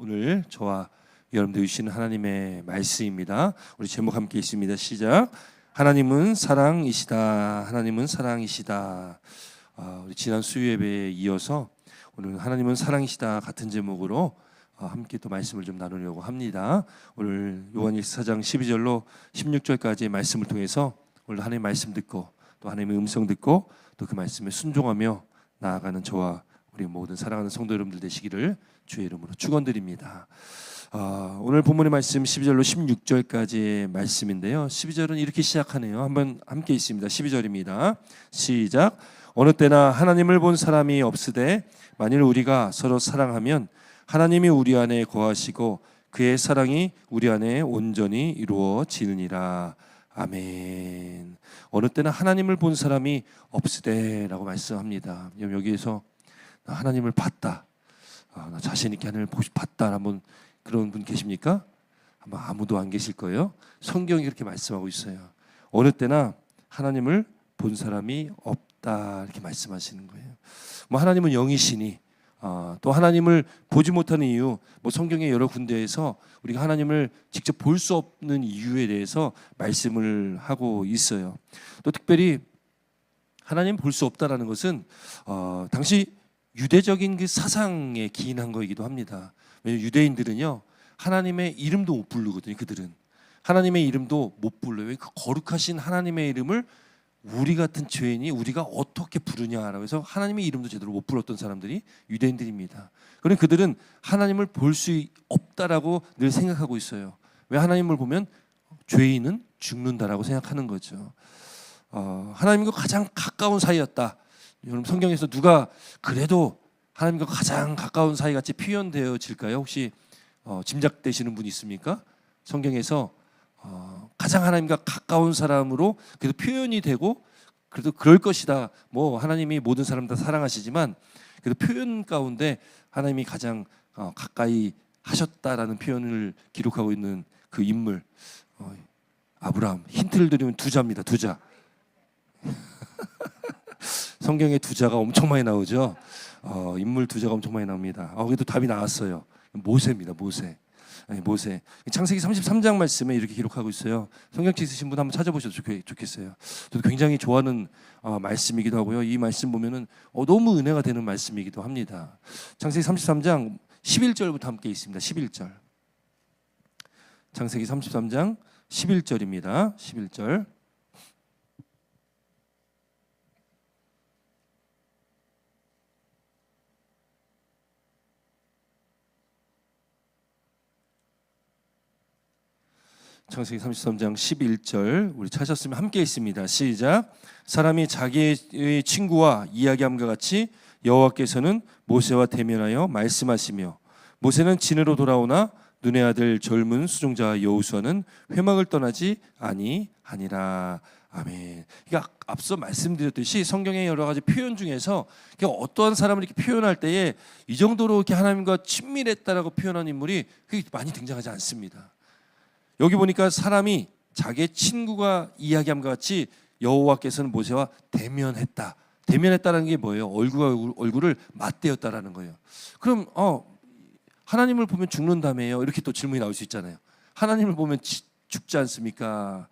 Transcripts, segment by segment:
오늘 저와 여러분들 주시는 하나님의 말씀입니다. 우리 제목 함께 있습니다. 시작. 하나님은 사랑이시다. 하나님은 사랑이시다. 우리 지난 수요 예배에 이어서 오늘 하나님은 사랑이시다 같은 제목으로 함께 또 말씀을 좀 나누려고 합니다. 오늘 요한일서 4장 12절로 16절까지의 말씀을 통해서 오늘 하나님의 말씀 듣고 또 하나님의 음성 듣고 또 그 말씀에 순종하며 나아가는 저와 우리 모든 사랑하는 성도 여러분들 되시기를 주의 이름으로 축원드립니다. 오늘 본문의 말씀 12절로 16절까지의 말씀인데요. 12절은 이렇게 시작하네요. 한번 함께 있습니다. 12절입니다. 시작. 어느 때나 하나님을 본 사람이 없으되 만일 우리가 서로 사랑하면 하나님이 우리 안에 거하시고 그의 사랑이 우리 안에 온전히 이루어지느니라. 아멘. 어느 때나 하나님을 본 사람이 없으되라고 말씀합니다. 여기에서 하나님을 봤다, 나 자신 있게 하나님을 봤다 한번 그런 분 계십니까? 아마 아무도 안 계실 거예요. 성경이 그렇게 말씀하고 있어요. 어느 때나 하나님을 본 사람이 없다 이렇게 말씀하시는 거예요. 뭐 하나님은 영이시니 또 하나님을 보지 못하는 이유, 뭐 성경의 여러 군데에서 우리가 하나님을 직접 볼 수 없는 이유에 대해서 말씀을 하고 있어요. 또 특별히 하나님 볼 수 없다라는 것은 당시 유대적인 그 사상에 기인한 거이기도 합니다. 왜냐하면 유대인들은요 하나님의 이름도 못 부르거든요. 그들은 하나님의 이름도 못 불러요. 그 거룩하신 하나님의 이름을 우리 같은 죄인이 우리가 어떻게 부르냐라고 해서 하나님의 이름도 제대로 못 불렀던 사람들이 유대인들입니다. 그런데 그들은 하나님을 볼 수 없다라고 늘 생각하고 있어요. 왜? 하나님을 보면 죄인은 죽는다라고 생각하는 거죠. 하나님과 가장 가까운 사이였다. 여러분 성경에서 누가 그래도 하나님과 가장 가까운 사이 같이 표현되어질까요? 혹시 짐작되시는 분 있습니까? 성경에서 가장 하나님과 가까운 사람으로 그래도 표현이 되고 그래도 그럴 것이다. 뭐 하나님이 모든 사람 다 사랑하시지만 그래도 표현 가운데 하나님이 가장 가까이 하셨다라는 표현을 기록하고 있는 그 인물 아브라함. 힌트를 드리면 두자입니다. 두자. 성경에 두자가 엄청 많이 나오죠. 인물 두자가 엄청 많이 나옵니다. 그래도 답이 나왔어요. 모세입니다. 모세. 창세기 33장 말씀에 이렇게 기록하고 있어요. 성경책 있으신 분 한번 찾아보셔도 좋겠어요. 저도 굉장히 좋아하는 말씀이기도 하고요. 이 말씀 보면은 너무 은혜가 되는 말씀이기도 합니다. 창세기 33장 11절부터 함께 있습니다. 11절. 창세기 33장 11절입니다. 11절. 창세기 33장 11절 우리 찾았으면 함께 있습니다. 시작. 사람이 자기의 친구와 이야기함과 같이 여호와께서는 모세와 대면하여 말씀하시며 모세는 진으로 돌아오나 눈의 아들 젊은 수종자 여호수아는 회막을 떠나지 아니하니라. 아멘. 그러니까 앞서 말씀드렸듯이 성경의 여러 가지 표현 중에서 어떠한 사람을 이렇게 표현할 때에 이 정도로 이렇게 하나님과 친밀했다라고 표현한 인물이 그게 많이 등장하지 않습니다. 여기 보니까 사람이 자기의 친구가 이야기함과 같이 여호와께서는 모세와 대면했다. 대면했다는 게 뭐예요? 얼굴을 맞대었다라는 거예요. 그럼 하나님을 보면 죽는다며요. 이렇게 또 질문이 나올 수 있잖아요. 하나님을 보면 죽지 않습니까?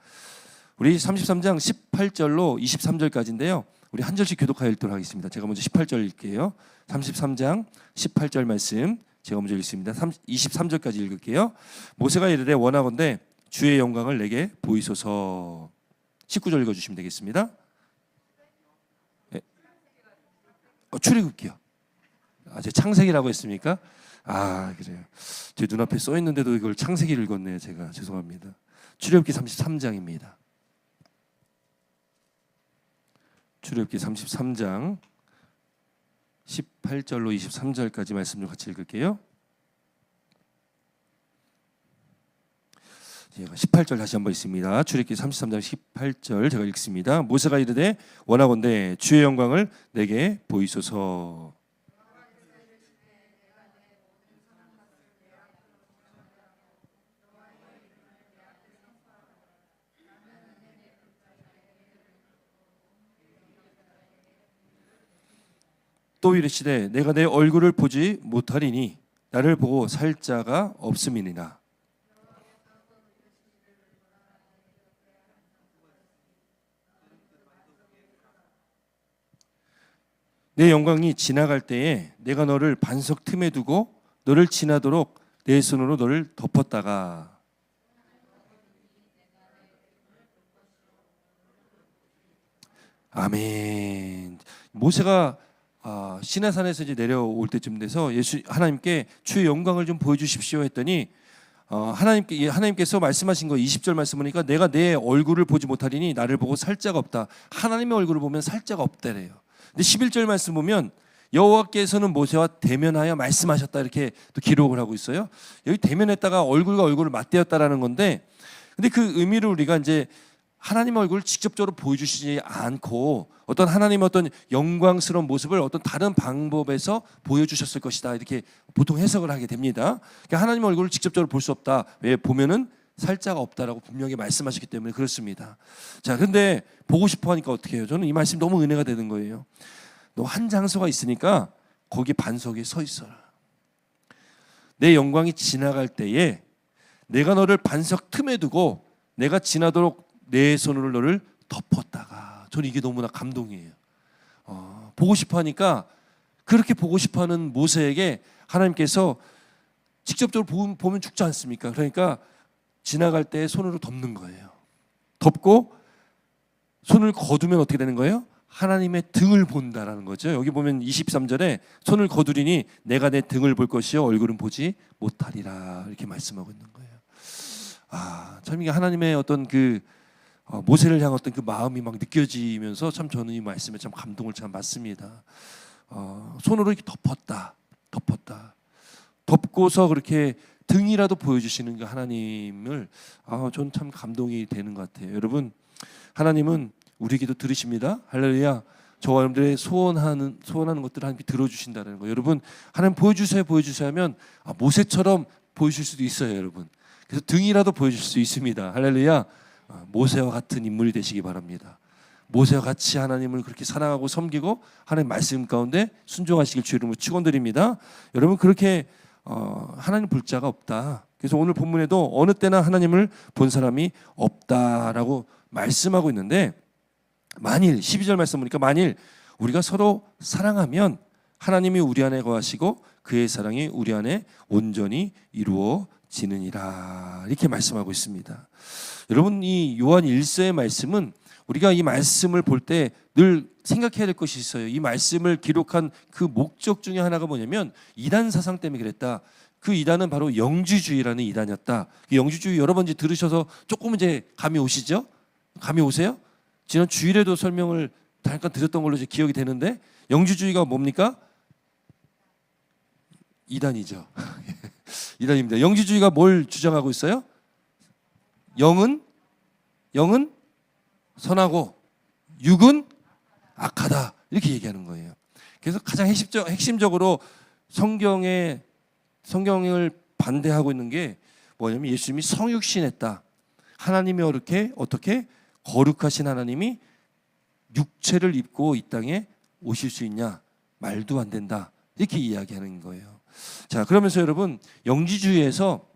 우리 33장 18절로 23절까지인데요. 우리 한 절씩 교독하여 읽도록 하겠습니다. 제가 먼저 18절 읽게요. 33장 18절 말씀 제가 먼저 읽습니다. 23절까지 읽을게요. 모세가 이르되 원하건대 주의 영광을 내게 보이소서. 19절 읽어주시면 되겠습니다. 네. 출애굽기요. 제 창세기라고 했습니까? 그래요. 제 눈앞에 써 있는데도 이걸 창세기를 읽었네요. 제가 죄송합니다. 출애굽기 33장입니다. 출애굽기 33장 18절로 23절까지 말씀 좀 같이 읽을게요. 18절 다시 한번 있습니다. 출애굽기 33장 18절 제가 읽습니다. 모세가 이르되 원하건대 주의 영광을 내게 보이소서. 또 이르시되 내가 내 얼굴을 보지 못하리니 나를 보고 살 자가 없음이니라. 내 영광이 지나갈 때에 내가 너를 반석 틈에 두고 너를 지나도록 내 손으로 너를 덮었다가. 아멘. 모세가 시내산에서 이제 내려올 때쯤 돼서 하나님께 주의 영광을 좀 보여주십시오 했더니 하나님께서 말씀하신 거 20절 말씀 보니까 내가 내 얼굴을 보지 못하리니 나를 보고 살 자가 없다. 하나님의 얼굴을 보면 살 자가 없다래요. 근데 11절 말씀 보면 여호와께서는 모세와 대면하여 말씀하셨다 이렇게 또 기록을 하고 있어요. 여기 대면했다가 얼굴과 얼굴을 맞대었다라는 건데, 근데 그 의미를 우리가 이제 하나님의 얼굴을 직접적으로 보여주시지 않고 어떤 하나님의 어떤 영광스러운 모습을 어떤 다른 방법에서 보여주셨을 것이다 이렇게 보통 해석을 하게 됩니다. 그러니까 하나님의 얼굴을 직접적으로 볼 수 없다. 왜? 보면은 살 자가 없다라고 분명히 말씀하셨기 때문에 그렇습니다. 자, 근데 보고 싶어 하니까 어떻게 해요? 저는 이 말씀 너무 은혜가 되는 거예요. 너 한 장소가 있으니까 거기 반석에 서 있어라. 내 영광이 지나갈 때에 내가 너를 반석 틈에 두고 내가 지나도록 내 손으로 너를 덮었다가. 저는 이게 너무나 감동이에요. 보고 싶어 하니까 그렇게 보고 싶어 하는 모세에게 하나님께서 직접적으로 보면 죽지 않습니까? 그러니까 지나갈 때 손으로 덮는 거예요. 덮고 손을 거두면 어떻게 되는 거예요? 하나님의 등을 본다라는 거죠. 여기 보면 23절에 손을 거두리니 내가 내 등을 볼 것이요 얼굴은 보지 못하리라 이렇게 말씀하고 있는 거예요. 참 이게 하나님의 어떤 그 모세를 향한 어떤 그 마음이 막 느껴지면서 참 저는 이 말씀에 참 감동을 참 받습니다. 손으로 이렇게 덮었다. 덮고서 그렇게 등이라도 보여주시는 그 하나님을 저는 참 감동이 되는 것 같아요. 여러분, 하나님은 우리 기도 들으십니다. 할렐루야. 저와 여러분들의 소원하는 것들을 하나님께 들어주신다는 거. 여러분, 하나님 보여주세요 하면 모세처럼 보여줄 수도 있어요, 여러분. 그래서 등이라도 보여줄 수 있습니다. 할렐루야. 모세와 같은 인물이 되시기 바랍니다. 모세와 같이 하나님을 그렇게 사랑하고 섬기고 하나님 말씀 가운데 순종하시길 주 이름으로 축원드립니다. 여러분, 그렇게 하나님 볼 자가 없다. 그래서 오늘 본문에도 어느 때나 하나님을 본 사람이 없다라고 말씀하고 있는데, 만일 12절 말씀 보니까 만일 우리가 서로 사랑하면 하나님이 우리 안에 거하시고 그의 사랑이 우리 안에 온전히 이루어지느니라 이렇게 말씀하고 있습니다. 여러분, 이 요한 1서의 말씀은 우리가 이 말씀을 볼 때 늘 생각해야 될 것이 있어요. 이 말씀을 기록한 그 목적 중에 하나가 뭐냐면 이단 사상 때문에 그랬다. 그 이단은 바로 영주주의라는 이단이었다. 영주주의 여러 번 들으셔서 조금 이제 감이 오시죠? 감이 오세요? 지난 주일에도 설명을 잠깐 드렸던 걸로 기억이 되는데, 영주주의가 뭡니까? 이단이죠. 이단입니다. 영주주의가 뭘 주장하고 있어요? 영은 선하고 육은 악하다 이렇게 얘기하는 거예요. 그래서 가장 핵심적으로 성경을 반대하고 있는 게 뭐냐면 예수님이 성육신했다. 하나님이 어떻게 거룩하신 하나님이 육체를 입고 이 땅에 오실 수 있냐? 말도 안 된다. 이렇게 이야기하는 거예요. 자, 그러면서 여러분, 영지주의에서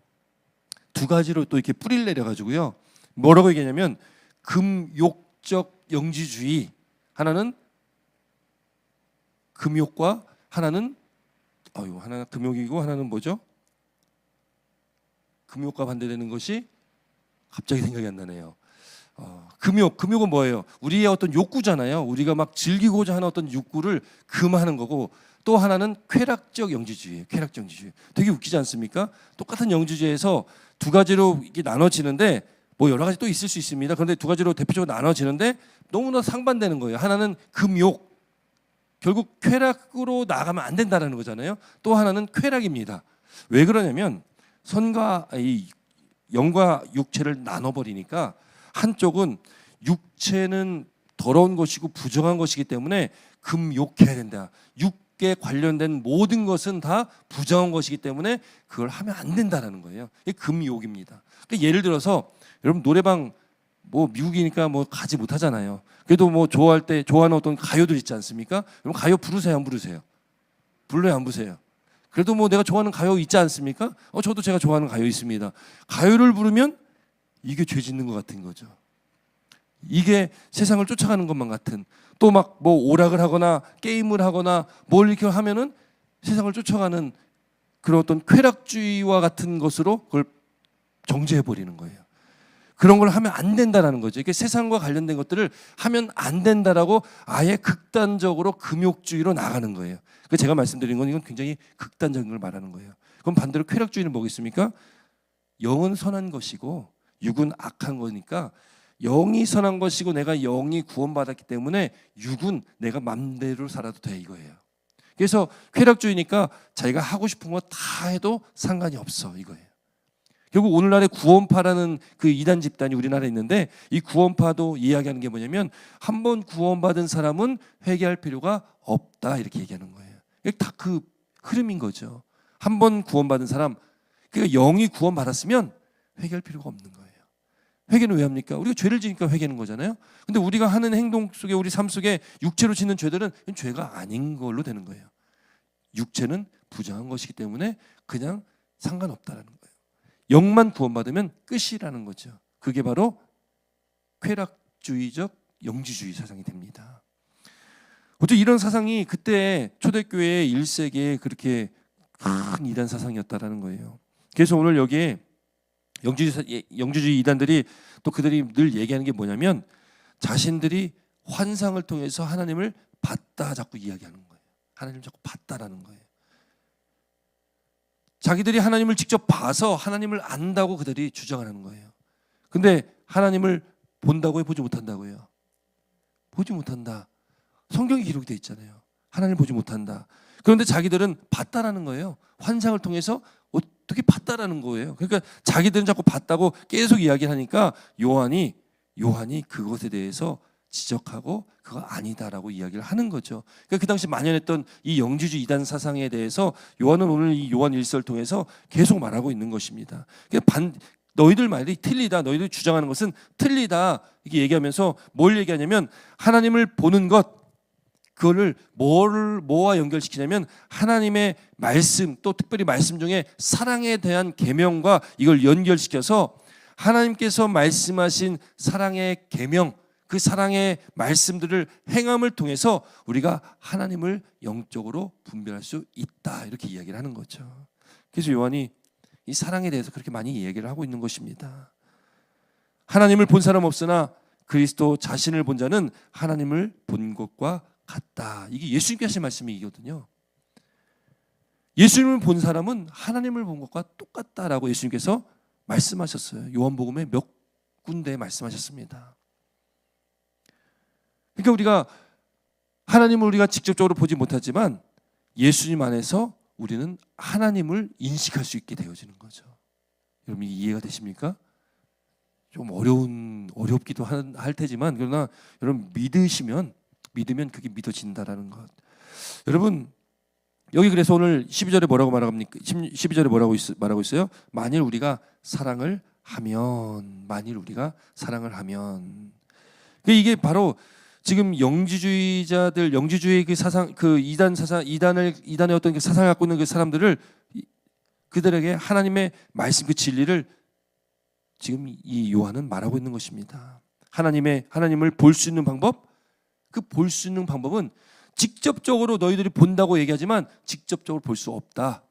두 가지로 또 이렇게 뿌리를 내려가지고요. 뭐라고 얘기하냐면 금욕적 영지주의, 하나는 금욕과 하나는 금욕이고 하나는 뭐죠? 금욕과 반대되는 것이 갑자기 생각이 안 나네요. 금욕은 뭐예요? 우리의 어떤 욕구잖아요. 우리가 막 즐기고자 하는 어떤 욕구를 금하는 거고, 또 하나는 쾌락적 영지주의예요. 쾌락적 영지주의. 되게 웃기지 않습니까? 똑같은 영지주의에서 두 가지로 이게 나눠지는데, 뭐 여러 가지 또 있을 수 있습니다. 그런데 두 가지로 대표적으로 나눠지는데 너무나 상반되는 거예요. 하나는 금욕, 결국 쾌락으로 나가면 안 된다는 거잖아요. 또 하나는 쾌락입니다. 왜 그러냐면 이 영과 육체를 나눠버리니까 한쪽은 육체는 더러운 것이고 부정한 것이기 때문에 금욕해야 된다. 육에 관련된 모든 것은 다 부정한 것이기 때문에 그걸 하면 안 된다는 거예요. 이게 금욕입니다. 그러니까 예를 들어서 여러분, 노래방 뭐 미국이니까 뭐 가지 못하잖아요. 그래도 뭐 좋아하는 어떤 가요들 있지 않습니까? 여러분, 가요 부르세요, 안 부르세요? 불러요, 안 부르세요? 그래도 뭐 내가 좋아하는 가요 있지 않습니까? 저도 제가 좋아하는 가요 있습니다. 가요를 부르면 이게 죄 짓는 것 같은 거죠. 이게 세상을 쫓아가는 것만 같은, 또 막 뭐 오락을 하거나 게임을 하거나 뭘 이렇게 하면은 세상을 쫓아가는 그런 어떤 쾌락주의와 같은 것으로 그걸 정죄해 버리는 거예요. 그런 걸 하면 안 된다라는 거죠. 이게 세상과 관련된 것들을 하면 안 된다라고 아예 극단적으로 금욕주의로 나가는 거예요. 그 제가 말씀드린 건 이건 굉장히 극단적인 걸 말하는 거예요. 그럼 반대로 쾌락주의는 뭐겠습니까? 영은 선한 것이고 육은 악한 거니까, 영이 선한 것이고 내가 영이 구원받았기 때문에 육은 내가 맘대로 살아도 돼, 이거예요. 그래서 쾌락주의니까 자기가 하고 싶은 거 다 해도 상관이 없어, 이거예요. 결국 오늘날의 구원파라는 그 이단 집단이 우리나라에 있는데, 이 구원파도 이야기하는 게 뭐냐면 한 번 구원받은 사람은 회개할 필요가 없다, 이렇게 얘기하는 거예요. 이게 다 그 흐름인 거죠. 한 번 구원받은 사람, 그러니까 영이 구원받았으면 회개할 필요가 없는 거예요. 회개는 왜 합니까? 우리가 죄를 지니까 회개하는 거잖아요. 근데 우리가 하는 행동 속에, 우리 삶 속에 육체로 짓는 죄들은 죄가 아닌 걸로 되는 거예요. 육체는 부정한 것이기 때문에 그냥 상관없다라는 거예요. 영만 구원받으면 끝이라는 거죠. 그게 바로 쾌락주의적 영지주의 사상이 됩니다. 어째 이런 사상이 그때 초대교회 1세기에 그렇게 큰 이단 사상이었다라는 거예요. 그래서 오늘 여기에 영주주의 이단들이 또 그들이 늘 얘기하는 게 뭐냐면, 자신들이 환상을 통해서 하나님을 봤다 자꾸 이야기하는 거예요. 하나님을 자꾸 봤다라는 거예요. 자기들이 하나님을 직접 봐서 하나님을 안다고 그들이 주장하는 거예요. 근데 하나님을 본다고요? 보지 못한다고요? 보지 못한다. 성경에 기록이 되어 있잖아요. 하나님을 보지 못한다. 그런데 자기들은 봤다라는 거예요. 환상을 통해서 어떻게 봤다라는 거예요. 그러니까 자기들은 자꾸 봤다고 계속 이야기하니까 요한이 그것에 대해서 지적하고 그거 아니다라고 이야기를 하는 거죠. 그러니까 그 당시 만연했던 이 영지주의 이단 사상에 대해서 요한은 오늘 이 요한 1서를 통해서 계속 말하고 있는 것입니다. 그러니까 너희들 말이 틀리다, 너희들 주장하는 것은 틀리다, 이렇게 얘기하면서 뭘 얘기하냐면, 하나님을 보는 것, 그거를 뭐와 연결시키냐면 하나님의 말씀, 또 특별히 말씀 중에 사랑에 대한 계명과 이걸 연결시켜서 하나님께서 말씀하신 사랑의 계명, 그 사랑의 말씀들을 행함을 통해서 우리가 하나님을 영적으로 분별할 수 있다, 이렇게 이야기를 하는 거죠. 그래서 요한이 이 사랑에 대해서 그렇게 많이 얘기를 하고 있는 것입니다. 하나님을 본 사람 없으나 그리스도 자신을 본 자는 하나님을 본 것과 같다. 이게 예수님께 하신 말씀이거든요. 예수님을 본 사람은 하나님을 본 것과 똑같다라고 예수님께서 말씀하셨어요. 요한복음에 몇 군데 말씀하셨습니다. 그러니까 우리가 하나님을 우리가 직접적으로 보지 못하지만 예수님 안에서 우리는 하나님을 인식할 수 있게 되어지는 거죠. 여러분 이해가 되십니까? 좀 어렵기도 할 테지만, 그러나 여러분 믿으면 그게 믿어진다라는 것. 여러분 여기 그래서 오늘 12절에 뭐라고 말합니까? 12절에 말하고 있어요? 만일 우리가 사랑을 하면, 이게 바로 지금 영지주의 그 사상, 그 이단의 어떤 그 사상을 갖고 있는 그 사람들을, 그들에게 하나님의 말씀, 그 진리를 지금 이 요한은 말하고 있는 것입니다. 하나님을 볼 수 있는 방법, 그 볼 수 있는 방법은 직접적으로 너희들이 본다고 얘기하지만 직접적으로 볼 수 없다.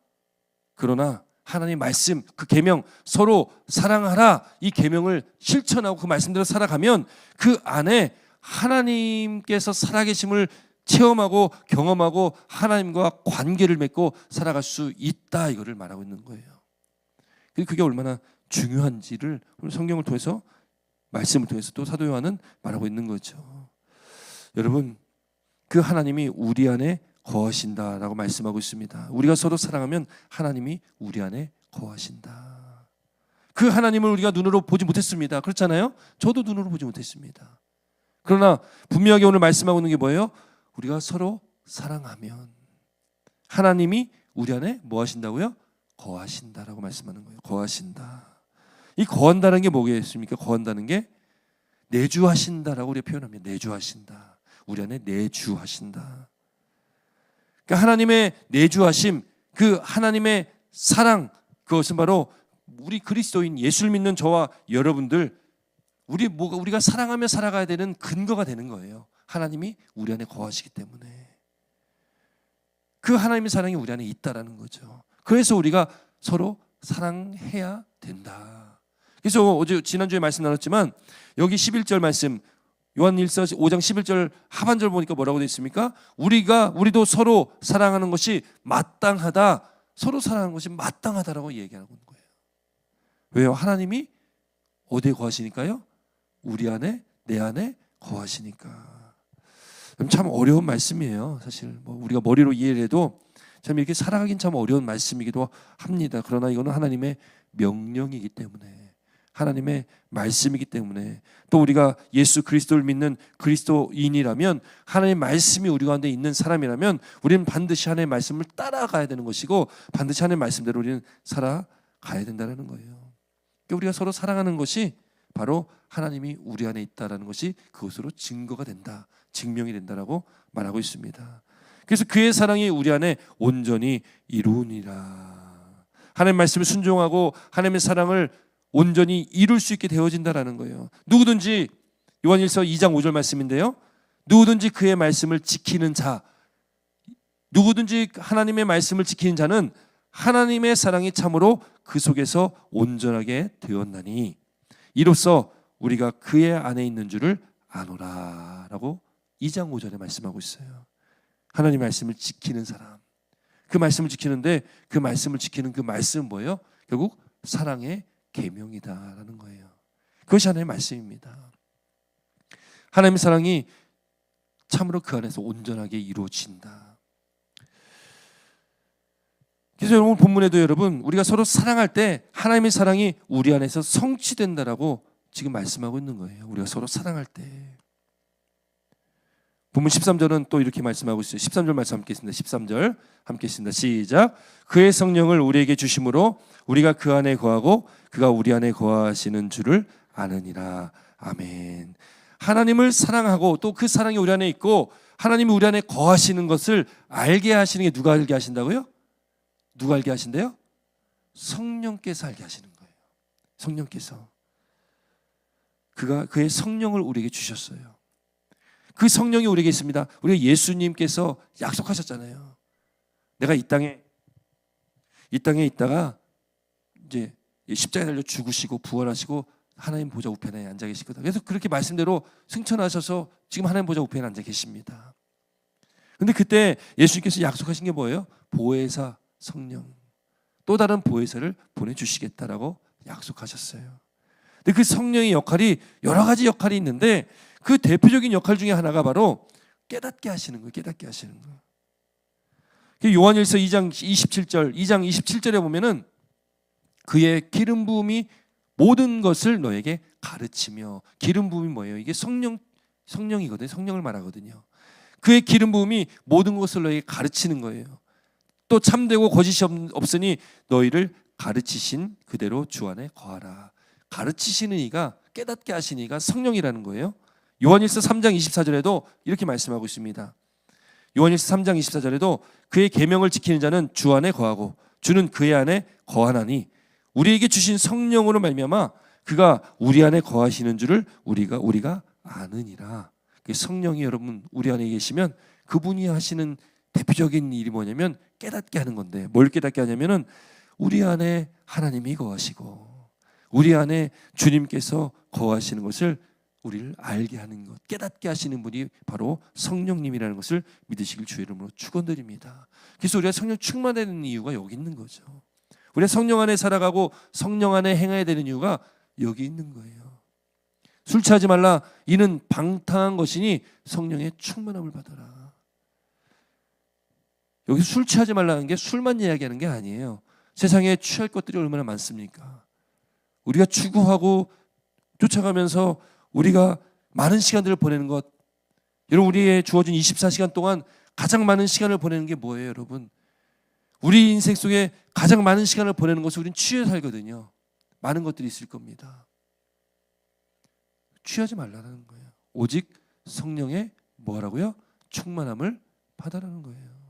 그러나 하나님의 말씀, 그 계명, 서로 사랑하라, 이 계명을 실천하고 그 말씀대로 살아가면 그 안에 하나님께서 살아계심을 체험하고 경험하고 하나님과 관계를 맺고 살아갈 수 있다, 이거를 말하고 있는 거예요. 그게 얼마나 중요한지를 오늘 성경을 통해서, 말씀을 통해서 또 사도 요한은 말하고 있는 거죠. 여러분, 그 하나님이 우리 안에 거하신다라고 말씀하고 있습니다. 우리가 서로 사랑하면 하나님이 우리 안에 거하신다. 그 하나님을 우리가 눈으로 보지 못했습니다. 그렇잖아요? 저도 눈으로 보지 못했습니다. 그러나 분명하게 오늘 말씀하고 있는 게 뭐예요? 우리가 서로 사랑하면 하나님이 우리 안에 뭐 하신다고요? 거하신다라고 말씀하는 거예요. 거하신다. 이 거한다는 게 뭐겠습니까? 거한다는 게 내주하신다라고 우리가 표현합니다. 내주하신다. 우리 안에 내주하신다. 그러니까 하나님의 내주하심, 그 하나님의 사랑, 그것은 바로 우리 그리스도인 예수를 믿는 저와 여러분들, 우리가 사랑하며 살아가야 되는 근거가 되는 거예요. 하나님이 우리 안에 거하시기 때문에. 그 하나님의 사랑이 우리 안에 있다라는 거죠. 그래서 우리가 서로 사랑해야 된다. 그래서 어제 지난주에 말씀 나눴지만 여기 11절 말씀, 요한일서 5장 11절 하반절 보니까 뭐라고 되어 있습니까? 우리도 서로 사랑하는 것이 마땅하다. 서로 사랑하는 것이 마땅하다라고 얘기하고 있는 거예요. 왜요? 하나님이 어디에 거하시니까요? 우리 안에, 내 안에 거하시니까. 참 어려운 말씀이에요. 사실 우리가 머리로 이해를 해도 참 이렇게 살아가긴 참 어려운 말씀이기도 합니다. 그러나 이거는 하나님의 명령이기 때문에, 하나님의 말씀이기 때문에, 또 우리가 예수 그리스도를 믿는 그리스도인이라면, 하나님의 말씀이 우리 가운데 있는 사람이라면 우리는 반드시 하나님의 말씀을 따라가야 되는 것이고, 반드시 하나님의 말씀대로 우리는 살아가야 된다는 거예요. 그러니까 우리가 서로 사랑하는 것이 바로 하나님이 우리 안에 있다는 것이 그것으로 증거가 된다, 증명이 된다라고 말하고 있습니다. 그래서 그의 사랑이 우리 안에 온전히 이루니라. 하나님의 말씀을 순종하고 하나님의 사랑을 온전히 이룰 수 있게 되어진다라는 거예요. 누구든지, 요한일서 2장 5절 말씀인데요, 누구든지 그의 말씀을 지키는 자, 누구든지 하나님의 말씀을 지키는 자는 하나님의 사랑이 참으로 그 속에서 온전하게 되었나니 이로써 우리가 그의 안에 있는 줄을 아노라 라고 2장 5절에 말씀하고 있어요. 하나님의 말씀을 지키는 사람, 그 말씀을 지키는데 그 말씀을 지키는 그 말씀은 뭐예요? 결국 사랑의 계명이다라는 거예요. 그것이 하나님의 말씀입니다. 하나님의 사랑이 참으로 그 안에서 온전하게 이루어진다. 그래서 오늘 본문에도 여러분, 우리가 서로 사랑할 때 하나님의 사랑이 우리 안에서 성취된다라고 지금 말씀하고 있는 거예요. 우리가 서로 사랑할 때. 본문 13절은 또 이렇게 말씀하고 있어요. 13절 말씀 함께 있습니다. 13절 함께 있습니다. 시작. 그의 성령을 우리에게 주심으로 우리가 그 안에 거하고 그가 우리 안에 거하시는 줄을 아느니라. 아멘. 하나님을 사랑하고 또 그 사랑이 우리 안에 있고 하나님이 우리 안에 거하시는 것을 알게 하시는 게 누가 알게 하신다고요? 누가 알게 하신대요? 성령께서 알게 하시는 거예요. 성령께서. 그의 성령을 우리에게 주셨어요. 그 성령이 우리에게 있습니다. 우리가 예수님께서 약속하셨잖아요. 내가 이 땅에 있다가 이제 십자가에 달려 죽으시고 부활하시고 하나님 보좌 우편에 앉아 계시거든요. 그래서 그렇게 말씀대로 승천하셔서 지금 하나님 보좌 우편에 앉아 계십니다. 근데 그때 예수님께서 약속하신 게 뭐예요? 보혜사 성령, 또 다른 보혜사를 보내주시겠다라고 약속하셨어요. 근데 그 성령의 역할이 여러 가지 역할이 있는데 그 대표적인 역할 중에 하나가 바로 깨닫게 하시는 거예요. 깨닫게 하시는 거예요. 요한일서 2장 27절에 보면은 그의 기름 부음이 모든 것을 너에게 가르치며, 기름 부음이 뭐예요? 이게 성령이거든요. 성령을 말하거든요. 그의 기름 부음이 모든 것을 너에게 가르치는 거예요. 또 참되고 거짓이 없으니 너희를 가르치신 그대로 주 안에 거하라. 가르치시는 이가, 깨닫게 하시는 이가 성령이라는 거예요. 요한일서 3장 24절에도 이렇게 말씀하고 있습니다. 요한일서 3장 24절에도 그의 계명을 지키는 자는 주 안에 거하고 주는 그의 안에 거하나니 우리에게 주신 성령으로 말미암아 그가 우리 안에 거하시는 줄을 우리가 아느니라. 성령이 여러분 우리 안에 계시면 그분이 하시는 대표적인 일이 뭐냐면 깨닫게 하는 건데, 뭘 깨닫게 하냐면은 우리 안에 하나님이 거하시고 우리 안에 주님께서 거하시는 것을 우리를 알게 하는 것, 깨닫게 하시는 분이 바로 성령님이라는 것을 믿으시길 주의 이름으로 축원드립니다. 그래서 우리가 성령 충만되는 이유가 여기 있는 거죠. 우리가 성령 안에 살아가고 성령 안에 행해야 되는 이유가 여기 있는 거예요. 술 취하지 말라, 이는 방탕한 것이니 성령의 충만함을 받아라. 여기 술 취하지 말라는 게 술만 이야기하는 게 아니에요. 세상에 취할 것들이 얼마나 많습니까? 우리가 추구하고 쫓아가면서 우리가 많은 시간들을 보내는 것, 여러분 우리의 주어진 24시간 동안 가장 많은 시간을 보내는 게 뭐예요, 여러분? 우리 인생 속에 가장 많은 시간을 보내는 것은 우리는 취해 살거든요. 많은 것들이 있을 겁니다. 취하지 말라는 거예요. 오직 성령의 뭐라고요? 충만함을 받아라는 거예요.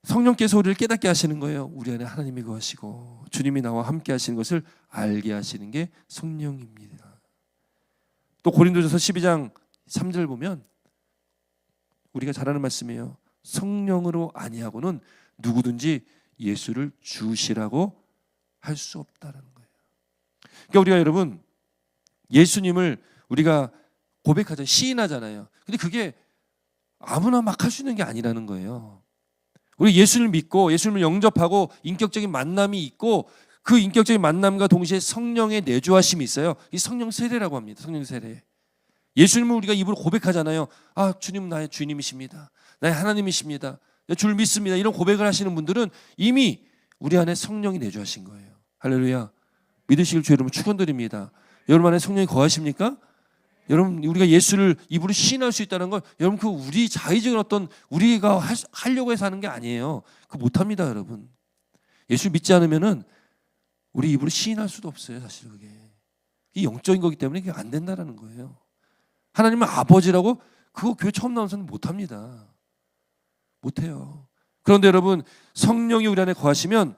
성령께서 우리를 깨닫게 하시는 거예요. 우리 안에 하나님이 거하시고 주님이 나와 함께 하시는 것을 알게 하시는 게 성령입니다. 또 고린도전서 12장 3절 보면 우리가 잘 아는 말씀이에요. 성령으로 아니하고는 누구든지 예수를 주시라고 할 수 없다는 거예요. 그러니까 우리가 여러분 예수님을 우리가 고백하잖아요. 시인하잖아요. 근데 그게 아무나 막 할 수 있는 게 아니라는 거예요. 우리 예수를 믿고 예수님을 영접하고 인격적인 만남이 있고 그 인격적인 만남과 동시에 성령의 내주하심이 있어요. 이 성령 세례라고 합니다. 성령 세례. 예수님을 우리가 입으로 고백하잖아요. 아, 주님은 나의 주님이십니다. 나의 하나님이십니다. 주를 믿습니다. 이런 고백을 하시는 분들은 이미 우리 안에 성령이 내주하신 거예요. 할렐루야. 믿으시길 주 여러분 축원드립니다. 여러분 안에 성령이 거하십니까? 여러분 우리가 예수를 입으로 시인할 수 있다는 건 여러분 그 우리 자의적인 어떤 우리가 하려고 해서 하는 게 아니에요. 그거 못합니다 여러분. 예수 믿지 않으면은 우리 입으로 시인할 수도 없어요. 사실 그게 이 영적인 거기 때문에 그게 안 된다라는 거예요. 하나님은 아버지라고 그거 교회 처음 나온 사람 못합니다. 못해요. 그런데 여러분 성령이 우리 안에 거하시면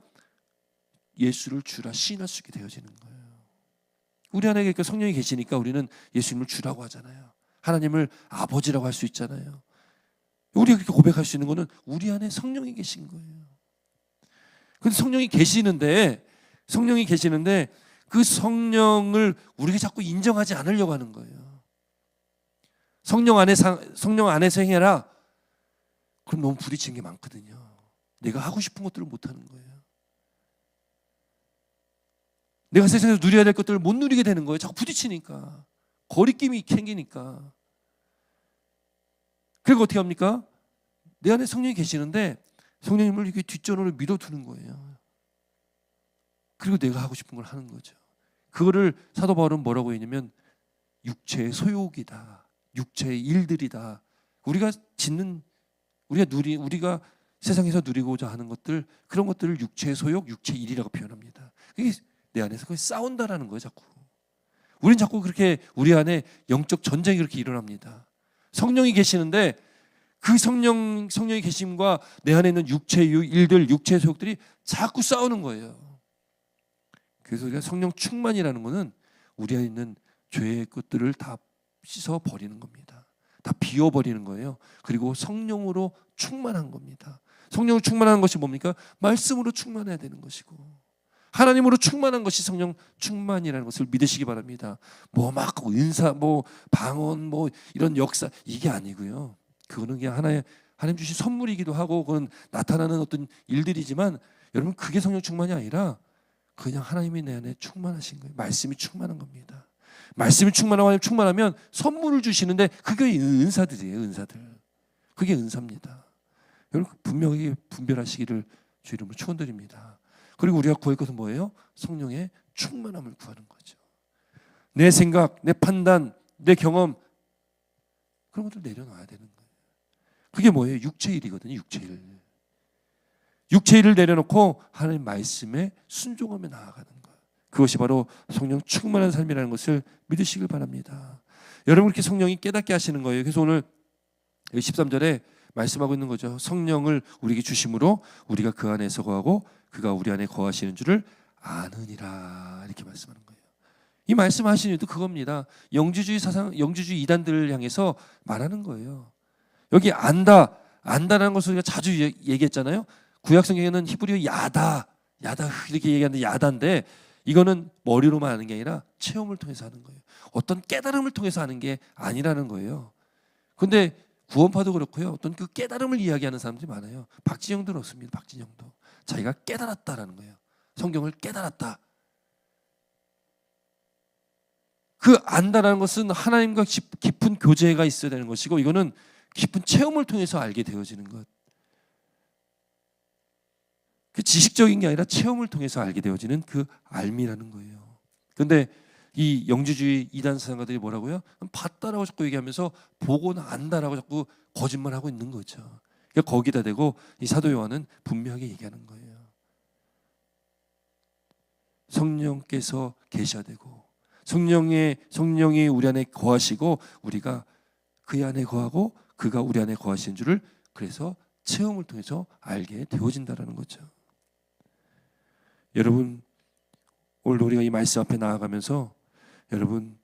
예수를 주라 시인할 수 있게 되어지는 거예요. 우리 안에 그 성령이 계시니까 우리는 예수님을 주라고 하잖아요. 하나님을 아버지라고 할 수 있잖아요. 우리가 그렇게 고백할 수 있는 것은 우리 안에 성령이 계신 거예요. 근데 성령이 계시는데 그 성령을 우리가 자꾸 인정하지 않으려고 하는 거예요. 성령 안에서 행해라. 그럼 너무 부딪히는 게 많거든요. 내가 하고 싶은 것들을 못 하는 거예요. 내가 세상에서 누려야 될 것들을 못 누리게 되는 거예요. 자꾸 부딪히니까. 거리낌이 생기니까. 그리고 어떻게 합니까? 내 안에 성령이 계시는데 성령님을 이렇게 뒷전으로 밀어두는 거예요. 그리고 내가 하고 싶은 걸 하는 거죠. 그거를 사도 바울은 뭐라고 했냐면 육체의 소욕이다. 육체의 일들이다. 우리가 세상에서 누리고자 하는 것들, 그런 것들을 육체의 소욕, 육체의 일이라고 표현합니다. 그게 내 안에서 거의 싸운다라는 거예요, 자꾸. 우린 자꾸 그렇게 우리 안에 영적 전쟁이 그렇게 일어납니다. 성령이 계시는데 그 성령이 계심과 내 안에 있는 육체의 일들, 육체의 소욕들이 자꾸 싸우는 거예요. 그래서 우리가 성령 충만이라는 것은 우리 안에 있는 죄의 것들을 다 씻어 버리는 겁니다. 다 비워 버리는 거예요. 그리고 성령으로 충만한 겁니다. 성령으로 충만한 것이 뭡니까? 말씀으로 충만해야 되는 것이고 하나님으로 충만한 것이 성령 충만이라는 것을 믿으시기 바랍니다. 뭐 막 은사, 뭐 방언, 뭐 이런 역사 이게 아니고요. 그거는 그냥 하나님 주신 선물이기도 하고 그건 나타나는 어떤 일들이지만 여러분 그게 성령 충만이 아니라 그냥 하나님이 내 안에 충만하신 거예요. 말씀이 충만한 겁니다. 말씀이 충만하면 선물을 주시는데 그게 은사들이에요. 은사들. 그게 은사입니다. 여러분 분명히 분별하시기를 주 이름으로 축원드립니다. 그리고 우리가 구할 것은 뭐예요? 성령의 충만함을 구하는 거죠. 내 생각, 내 판단, 내 경험 그런 것들 내려놔야 되는 거예요. 그게 뭐예요? 육체의 일이거든요. 육체의 일. 육체의 일을 내려놓고 하나님 말씀에 순종하며 나아가는 거예요. 그것이 바로 성령 충만한 삶이라는 것을 믿으시길 바랍니다. 여러분 그렇게 성령이 깨닫게 하시는 거예요. 그래서 오늘 13절에 말씀하고 있는 거죠. 성령을 우리에게 주심으로 우리가 그 안에서 거하고 그가 우리 안에 거하시는 줄을 아느니라 이렇게 말씀하는 거예요. 이 말씀하시는 이유도 그겁니다. 영주주의 이단들을 향해서 말하는 거예요. 여기 안다라는 것을 우리가 자주 얘기했잖아요. 구약성경에는 히브리어 야다 이렇게 얘기하는데 야다인데 이거는 머리로만 하는 게 아니라 체험을 통해서 하는 거예요. 어떤 깨달음을 통해서 하는 게 아니라는 거예요. 근데 구원파도 그렇고요. 어떤 그 깨달음을 이야기하는 사람들이 많아요. 박진영도 그렇습니다. 박진영도 자기가 깨달았다라는 거예요. 성경을 깨달았다. 그 안다라는 것은 하나님과 깊은 교제가 있어야 되는 것이고 이거는 깊은 체험을 통해서 알게 되어지는 것. 그 지식적인 게 아니라 체험을 통해서 알게 되어지는 그 알미라는 거예요. 그런데 이 영주주의 이단 사상가들이 뭐라고요? 봤다라고 자꾸 얘기하면서 보고는 안다라고 자꾸 거짓말하고 있는 거죠. 그러니까 거기다 대고 이 사도 요한은 분명하게 얘기하는 거예요. 성령께서 계셔야 되고 성령이 우리 안에 거하시고 우리가 그 안에 거하고 그가 우리 안에 거하시는 줄을 그래서 체험을 통해서 알게 되어진다라는 거죠. 여러분, 오늘 우리가 이 말씀 앞에 나아가면서 여러분,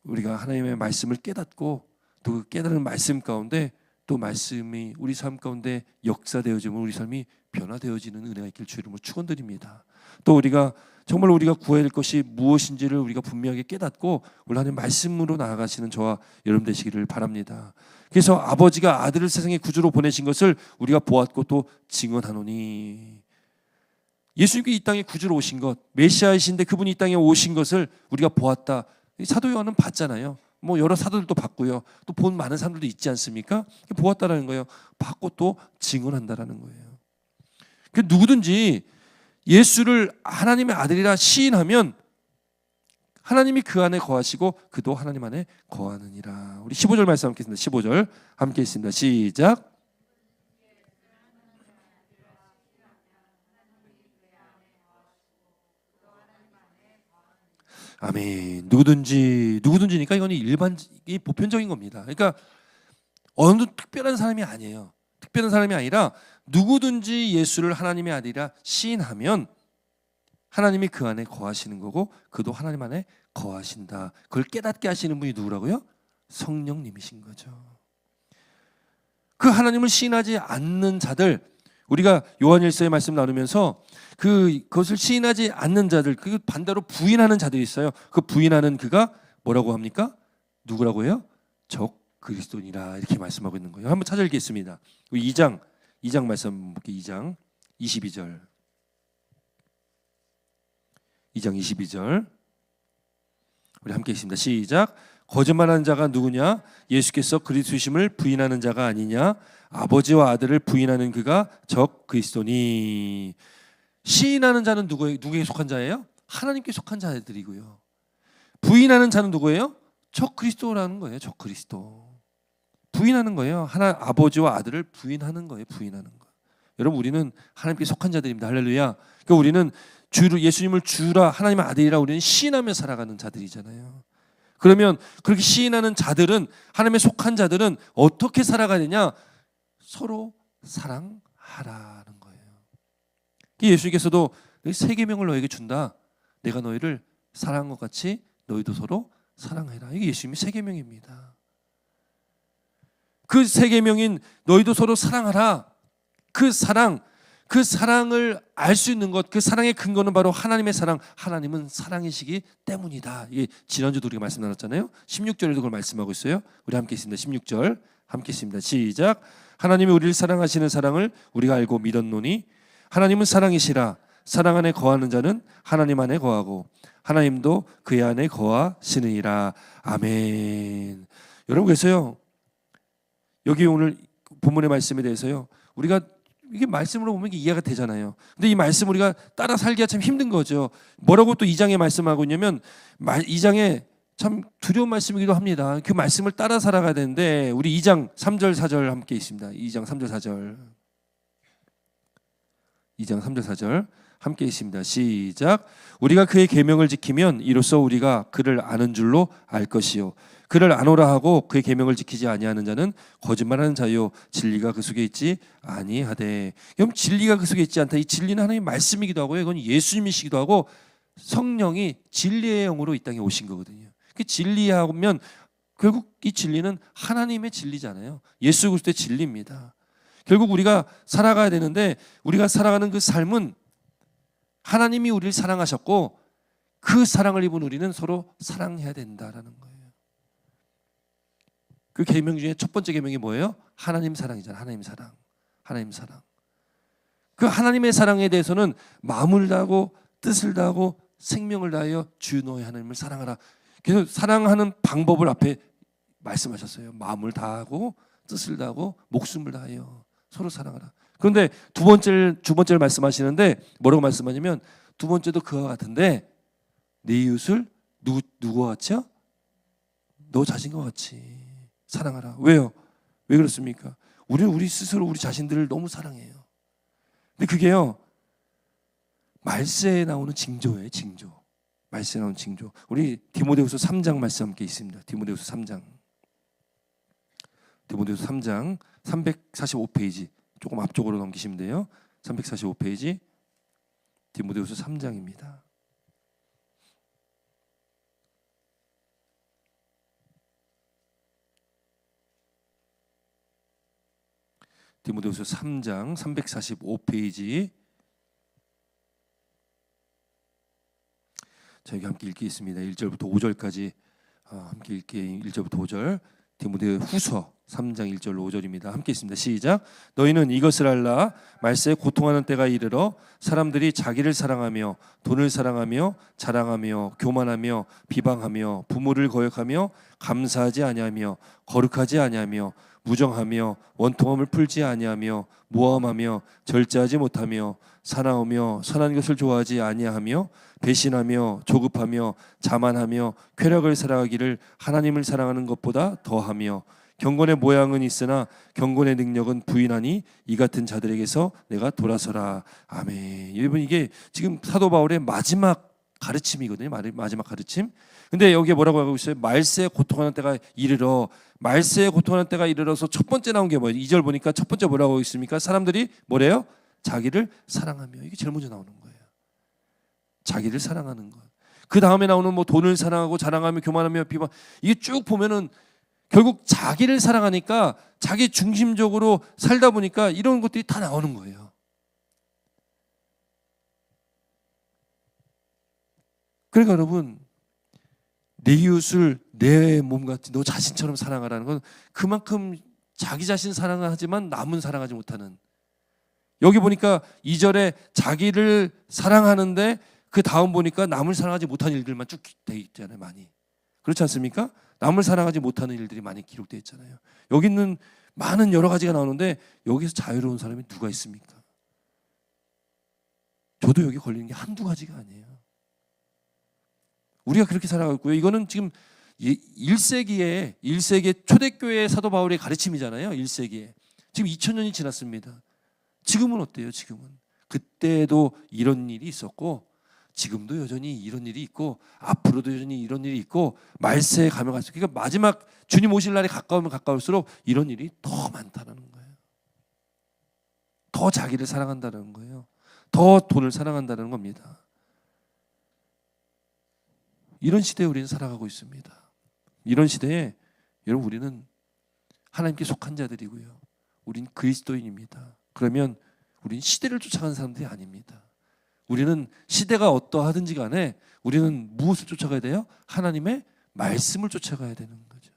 우리가 하나님의 말씀을 깨닫고 또 그 깨달은 말씀 가운데 또 말씀이 우리 삶 가운데 역사되어지면 우리 삶이 변화되어지는 은혜가 있길 주 이름으로 축원드립니다. 또 우리가 정말 우리가 구해야 될 것이 무엇인지를 우리가 분명하게 깨닫고 우리 하나님 말씀으로 나아가시는 저와 여러분 되시기를 바랍니다. 그래서 아버지가 아들을 세상의 구주로 보내신 것을 우리가 보았고 또 증언하노니, 예수님께 이 땅에 구주로 오신 것, 메시아이신데 그분이 이 땅에 오신 것을 우리가 보았다. 사도 요한은 봤잖아요. 뭐 여러 사도들도 봤고요. 또 본 많은 사람들도 있지 않습니까? 보았다라는 거예요. 봤고 또 증언한다라는 거예요. 그 누구든지 예수를 하나님의 아들이라 시인하면 하나님이 그 안에 거하시고 그도 하나님 안에 거하느니라. 우리 15절 말씀 함께 있습니다. 15절 함께 있습니다. 시작. 아멘. 누구든지니까 이건 이 보편적인 겁니다. 그러니까 어느 특별한 사람이 아니에요. 특별한 사람이 아니라 누구든지 예수를 하나님의 아들이라 시인하면 하나님이 그 안에 거하시는 거고 그도 하나님 안에 거하신다. 그걸 깨닫게 하시는 분이 누구라고요? 성령님이신 거죠. 그 하나님을 시인하지 않는 자들, 우리가 요한일서의 말씀 나누면서 그것을 시인하지 않는 자들, 그 반대로 부인하는 자들이 있어요. 그 부인하는 그가 뭐라고 합니까? 누구라고 해요? 적 그리스도니라, 이렇게 말씀하고 있는 거예요. 한번 찾아 읽겠습니다. 2장 말씀 볼게요. 2장 22절. 2장 22절. 우리 함께 있습니다. 시작. 거짓말하는 자가 누구냐? 예수께서 그리스도심을 부인하는 자가 아니냐? 아버지와 아들을 부인하는 그가 적 그리스도니. 시인하는 자는 누구에게 속한 자예요? 하나님께 속한 자들이고요. 부인하는 자는 누구예요? 적 그리스도라는 거예요. 적 그리스도. 부인하는 거예요. 아버지와 아들을 부인하는 거예요. 부인하는 거. 여러분, 우리는 하나님께 속한 자들입니다. 할렐루야. 그러니까 우리는 예수님을 주라, 하나님의 아들이라 우리는 시인하며 살아가는 자들이잖아요. 그러면 그렇게 시인하는 자들은, 하나님의 속한 자들은 어떻게 살아가느냐? 서로 사랑하라는 거예요. 예수님께서도 세 계명을 너에게 준다. 내가 너희를 사랑한 것 같이 너희도 서로 사랑해라. 이게 예수님의 세 계명입니다. 그 세 계명인 너희도 서로 사랑하라. 그 사랑을 알 수 있는 것, 그 사랑의 근거는 바로 하나님의 사랑, 하나님은 사랑이시기 때문이다. 이게 지난주도 우리가 말씀 나눴잖아요. 16절에도 그걸 말씀하고 있어요. 우리 함께 있습니다. 16절 함께 있습니다. 시작. 하나님이 우리를 사랑하시는 사랑을 우리가 알고 믿었노니 하나님은 사랑이시라. 사랑 안에 거하는 자는 하나님 안에 거하고 하나님도 그의 안에 거하시느니라. 아멘. 여러분, 그래서요, 여기 오늘 본문의 말씀에 대해서요, 우리가 이게 말씀으로 보면 이게 이해가 되잖아요. 근데 이 말씀 우리가 따라 살기가 참 힘든 거죠. 뭐라고 또 2장에 말씀하고 있냐면, 2장에 참 두려운 말씀이기도 합니다. 그 말씀을 따라 살아가야 되는데, 우리 2장 3절 4절 함께 있습니다. 2장 3절 4절. 2장 3절 4절 함께 있습니다. 시작. 우리가 그의 계명을 지키면 이로써 우리가 그를 아는 줄로 알 것이요, 그를 아노라 하고 그의 계명을 지키지 아니하는 자는 거짓말하는 자요, 진리가 그 속에 있지 아니하되. 그럼 진리가 그 속에 있지 않다. 이 진리는 하나님의 말씀이기도 하고요, 이건 예수님이시기도 하고 성령이 진리의 영으로 이 땅에 오신 거거든요. 그 진리하면 결국 이 진리는 하나님의 진리잖아요. 예수 그리스도의 진리입니다. 결국 우리가 살아가야 되는데, 우리가 살아가는 그 삶은 하나님이 우리를 사랑하셨고 그 사랑을 입은 우리는 서로 사랑해야 된다라는 거예요. 그 계명 중에 첫 번째 계명이 뭐예요? 하나님 사랑이잖아요. 하나님 사랑. 그 하나님의 사랑에 대해서는 마음을 다하고 뜻을 다하고 생명을 다하여 주 너의 하나님을 사랑하라. 그래서 사랑하는 방법을 앞에 말씀하셨어요. 마음을 다하고 뜻을 다하고 목숨을 다하여 서로 사랑하라. 그런데 두 번째를 말씀하시는데 뭐라고 말씀하냐면, 두 번째도 그와 같은데 네 이웃을 누구와 같이요? 너 자신과 같이 사랑하라. 왜요? 왜 그렇습니까? 우리는 우리 스스로 우리 자신들을 너무 사랑해요. 근데 그게요, 말세에 나오는 징조예요. 징조. 말세에 나오는 징조. 우리 디모데후서 3장 말씀 함께 있습니다. 디모데후서 3장 345페이지 조금 앞쪽으로 넘기시면 돼요. 345페이지 디모데후서 3장입니다. 디모데후서 3장 345페이지 저희가 함께 읽겠습니다. 1절부터 5절까지 함께 읽기에 1절부터 5절 디모데후서 3장 1절로 5절입니다. 함께 읽습니다. 시작. 너희는 이것을 알라. 말세에 고통하는 때가 이르러 사람들이 자기를 사랑하며 돈을 사랑하며 자랑하며 교만하며 비방하며 부모를 거역하며 감사하지 아니하며 거룩하지 아니하며 무정하며 원통함을 풀지 아니하며 모함하며 절제하지 못하며 사나우며 선한 것을 좋아하지 아니하며 배신하며 조급하며 자만하며 쾌락을 사랑하기를 하나님을 사랑하는 것보다 더하며 경건의 모양은 있으나 경건의 능력은 부인하니 이 같은 자들에게서 내가 돌아서라. 아멘. 여러분 이게 지금 사도 바울의 마지막 가르침이거든요. 마지막 가르침. 근데 여기에 뭐라고 하고 있어요? 말세에 고통하는 때가 이르러. 말세에 고통하는 때가 이르러서 첫 번째 나온 게 뭐예요? 2절 보니까 첫 번째 뭐라고 있습니까? 사람들이 뭐래요? 자기를 사랑하며. 이게 제일 먼저 나오는 거예요. 자기를 사랑하는 것. 그 다음에 나오는 뭐 돈을 사랑하고 자랑하며 교만하며 비방. 이게 쭉 보면은 결국 자기를 사랑하니까 자기 중심적으로 살다 보니까 이런 것들이 다 나오는 거예요. 그러니까 여러분 내 이웃을 내 몸같이 너 자신처럼 사랑하라는 건 그만큼 자기 자신 사랑하지만 남은 사랑하지 못하는. 여기 보니까 2절에 자기를 사랑하는데 그 다음 보니까 남을 사랑하지 못하는 일들만 쭉 돼 있잖아요. 많이. 그렇지 않습니까? 남을 사랑하지 못하는 일들이 많이 기록되어 있잖아요. 여기 있는 많은 여러 가지가 나오는데 여기서 자유로운 사람이 누가 있습니까? 저도 여기 걸리는 게 한두 가지가 아니에요. 우리가 그렇게 살아가고 있고요. 이거는 지금 1세기에 초대교회 사도 바울의 가르침이잖아요. 1세기에. 지금 2000년이 지났습니다. 지금은 어때요? 지금은. 그때도 이런 일이 있었고 지금도 여전히 이런 일이 있고 앞으로도 여전히 이런 일이 있고 말세에 가면 갈수록 그러니까 마지막 주님 오실 날이 가까우면 가까울수록 이런 일이 더 많다는 거예요. 더 자기를 사랑한다는 거예요. 더 돈을 사랑한다는 겁니다. 이런 시대에 우리는 살아가고 있습니다. 이런 시대에 여러분 우리는 하나님께 속한 자들이고요. 우린 그리스도인입니다. 그러면 우린 시대를 쫓아가는 사람들이 아닙니다. 우리는 시대가 어떠하든지 간에 우리는 무엇을 쫓아가야 돼요? 하나님의 말씀을 쫓아가야 되는 거죠.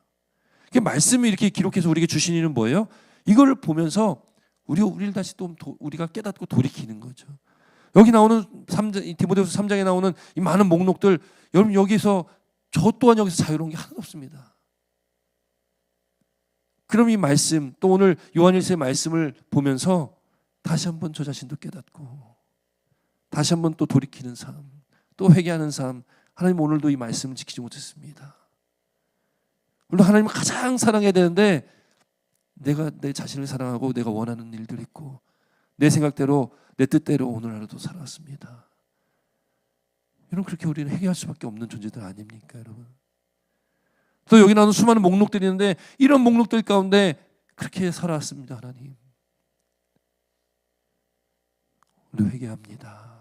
말씀이 이렇게 기록해서 우리에게 주신 일은 뭐예요? 이걸 보면서 우리를 다시 또 우리가 깨닫고 돌이키는 거죠. 여기 나오는 디모데후서 3장에 나오는 이 많은 목록들 여러분 여기서 저 또한 여기서 자유로운 게 하나도 없습니다. 그럼 이 말씀 또 오늘 요한일서의 말씀을 보면서 다시 한번 저 자신도 깨닫고 다시 한번 또 돌이키는 삶, 또 회개하는 삶. 하나님 오늘도 이 말씀을 지키지 못했습니다. 물론 하나님을 가장 사랑해야 되는데 내가 내 자신을 사랑하고 내가 원하는 일들 있고 내 생각대로 내 뜻대로 오늘 하루도 살았습니다. 여러분 그렇게 우리는 회개할 수밖에 없는 존재들 아닙니까 여러분? 또 여기 나오는 수많은 목록들이 있는데 이런 목록들 가운데 그렇게 살아왔습니다. 하나님 우리 회개합니다.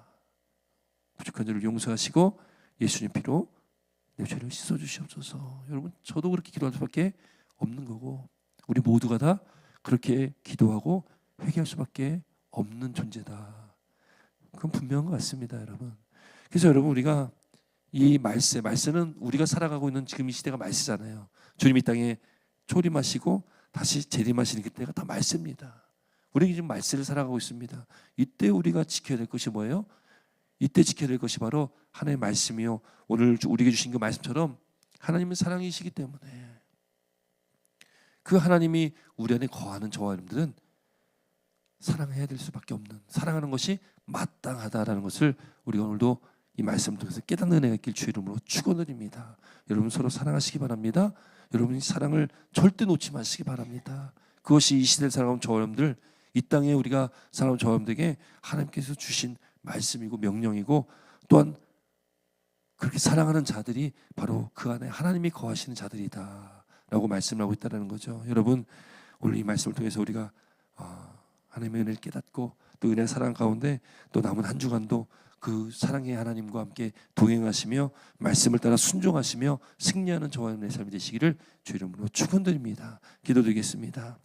부족한 죄를 용서하시고 예수님 피로 내 죄를 씻어주시옵소서. 여러분 저도 그렇게 기도할 수밖에 없는 거고 우리 모두가 다 그렇게 기도하고 회개할 수밖에 없는 존재다. 그건 분명한 것 같습니다 여러분. 그래서 여러분 우리가 이 말세는 우리가 살아가고 있는 지금 이 시대가 말세잖아요. 주님 이 땅에 초림하시고 다시 재림하시는 그때가 다 말세입니다. 우리가 지금 말세를 살아가고 있습니다. 이때 우리가 지켜야 될 것이 뭐예요? 이때 지켜야 될 것이 바로 하나님의 말씀이요. 오늘 우리에게 주신 그 말씀처럼 하나님은 사랑이시기 때문에 그 하나님이 우리 안에 거하는 저와 여러분들은 사랑해야 될 수밖에 없는, 사랑하는 것이 마땅하다라는 것을 우리가 오늘도 이 말씀을 통해서 깨닫는 은혜가 있길 주의 이름으로 축원드립니다. 여러분 서로 사랑하시기 바랍니다. 여러분이 사랑을 절대 놓지 마시기 바랍니다. 그것이 이 시대를 살아가는 저와 여러분들, 이 땅에 우리가 살아가는 저와 여러분들에게 하나님께서 주신 말씀이고 명령이고 또한 그렇게 사랑하는 자들이 바로 그 안에 하나님이 거하시는 자들이다 라고 말씀을 하고 있다는 거죠. 여러분 오늘 이 말씀을 통해서 우리가 하나님의 은혜를 깨닫고 또 은혜 사랑 가운데 또 남은 한 주간도 그 사랑의 하나님과 함께 동행하시며 말씀을 따라 순종하시며 승리하는 저와 여러분의 삶이 되시기를 주 이름으로 축원드립니다. 기도드리겠습니다.